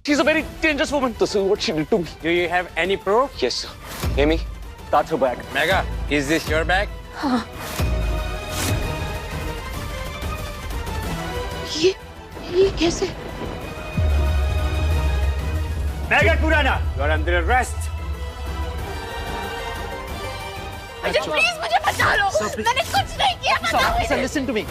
She's a very dangerous woman. This is what she did to me. Do you have any proof? Yes, sir. Amy, that's her bag. Megha, is this your bag? हाँ। ये कैसे? Megha Khurana, you are under arrest. Please मुझे बचा लो। मैंने कुछ नहीं किया, बताओ मुझे। Listen to me.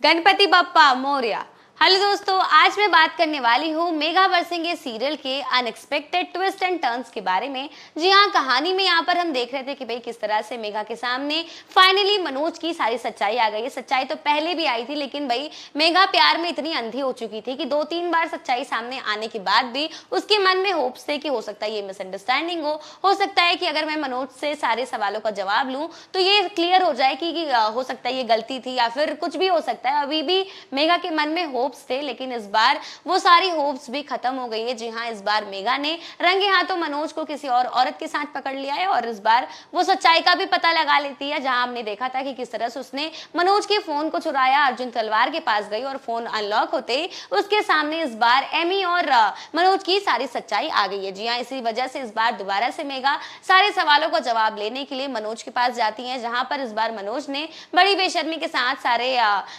Ganpati Bappa Morya. Hello दोस्तों, आज मैं बात करने वाली हूँ मेघा बरसिंगे सीरियल के अनएक्सपेक्टेड ट्विस्ट एंड टर्न्स के बारे में। जी हाँ, कहानी में यहाँ पर हम देख रहे थे कि भाई किस तरह से मेघा के सामने फाइनली मनोज की सारी सच्चाई आ गई है। सच्चाई तो पहले भी आई थी, लेकिन भाई मेघा प्यार में इतनी अंधी हो चुकी थी कि 2-3 बार सच्चाई सामने आने के बाद भी उसके मन में होप्स थे कि हो सकता है ये मिसअंडरस्टैंडिंग हो सकता है कि अगर मैं मनोज से सारे सवालों का जवाब लूँ तो ये क्लियर हो जाए कि हो सकता है ये गलती थी या फिर कुछ भी हो सकता है। अभी भी मेघा के मन में होप्स थे, लेकिन इस बार वो सारी होप्स भी खत्म हो गई है। जी हाँ, इस बार मेघा ने रंगे हाथों मनोज को किसी और औरत के साथ पकड़ लिया है और इस बार वो सच्चाई का भी पता लगा लेती है। जहां हमने देखा था कि किस तरह से उसने मनोज के फोन को चुराया, अर्जुन तलवार के पास गई और फोन अनलॉक होते ही उसके सामने इस बार एमी और मनोज की सारी सच्चाई आ गई है। जी हाँ, इसी वजह से इस बार दोबारा से मेघा सारे सवालों का जवाब लेने के लिए मनोज के पास जाती है, जहां पर इस बार मनोज ने बड़ी बेशर्मी के साथ सारे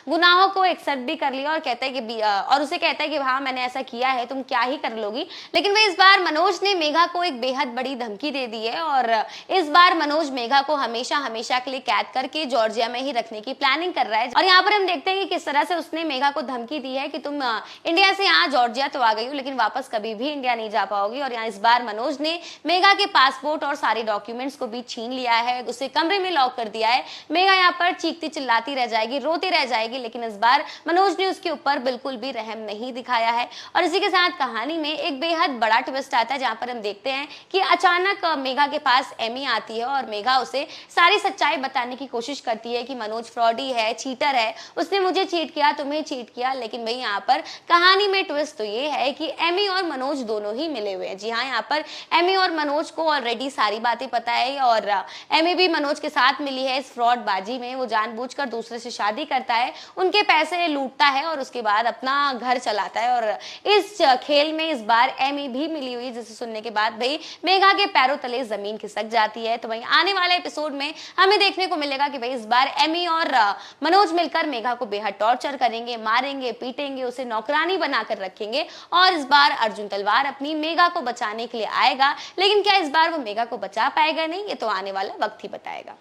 गुनाहों को एक्सेप्ट भी कर लिया और कहता है कि और उसे कहता है कि हाँ मैंने ऐसा किया है, तुम क्या ही कर लोगी। लेकिन भाई इस बार मनोज ने मेघा को एक बेहद बड़ी धमकी दे दी है और इस बार मनोज मेघा को हमेशा हमेशा के लिए कैद करके जॉर्जिया में ही रखने की प्लानिंग कर रहा है। और यहाँ पर हम देखते हैं कि किस तरह से उसने मेघा को धमकी दी है कि तुम इंडिया से यहाँ जॉर्जिया तो आ गई हो, लेकिन वापस कभी भी इंडिया नहीं जा पाओगी। और यहाँ इस बार मनोज ने मेघा के पासपोर्ट और सारे डॉक्यूमेंट्स को भी छीन लिया है, उसे कमरे में लॉक कर दिया है। मेघा यहाँ पर चीखती चिल्लाती रह जाएगी, रोती रह जाएगी, लेकिन इस बार मनोज ने उसके ऊपर बिल्कुल भी रहम नहीं दिखाया है। और इसी के साथ कहानी में एक बेहद बड़ा ट्विस्ट आता है, जहां पर हम देखते हैं कि अचानक मेघा के पास एमी आती है और मेघा उसे सारी सच्चाई बताने की कोशिश करती है कि मनोज फ्रॉडी है, चीटर है, उसने मुझे चीट किया, तुम्हें चीट किया। लेकिन भाई यहाँ पर कहानी में ट्विस्ट तो ये है कि एमी और मनोज दोनों ही मिले हुए हैं। जी हाँ, यहाँ पर एमी और मनोज को ऑलरेडी सारी बातें पता है और एमी भी मनोज के साथ मिली है इस फ्रॉड बाजी में। वो जानबूझकर दूसरे से शादी करता है, उनके पैसे लूटता है और उसके बाद अपना घर चलाता है। और इस खेल में इस बार एमी भी मिली हुई, जिसे सुनने के बाद भाई मेघा के पैरों तले जमीन खिसक जाती है। तो वहीं आने वाले एपिसोड में हमें देखने को मिलेगा कि भाई इस बार एमी और मनोज मिलकर मेघा को बेहद टॉर्चर करेंगे, मारेंगे, पीटेंगे, उसे नौकरानी बनाकर रखेंगे। और इस बार अर्जुन तलवार अपनी मेघा को बचाने के लिए आएगा, लेकिन क्या इस बार वो मेघा को बचा पाएगा? नहीं, ये तो आने वाला वक्त ही बताएगा।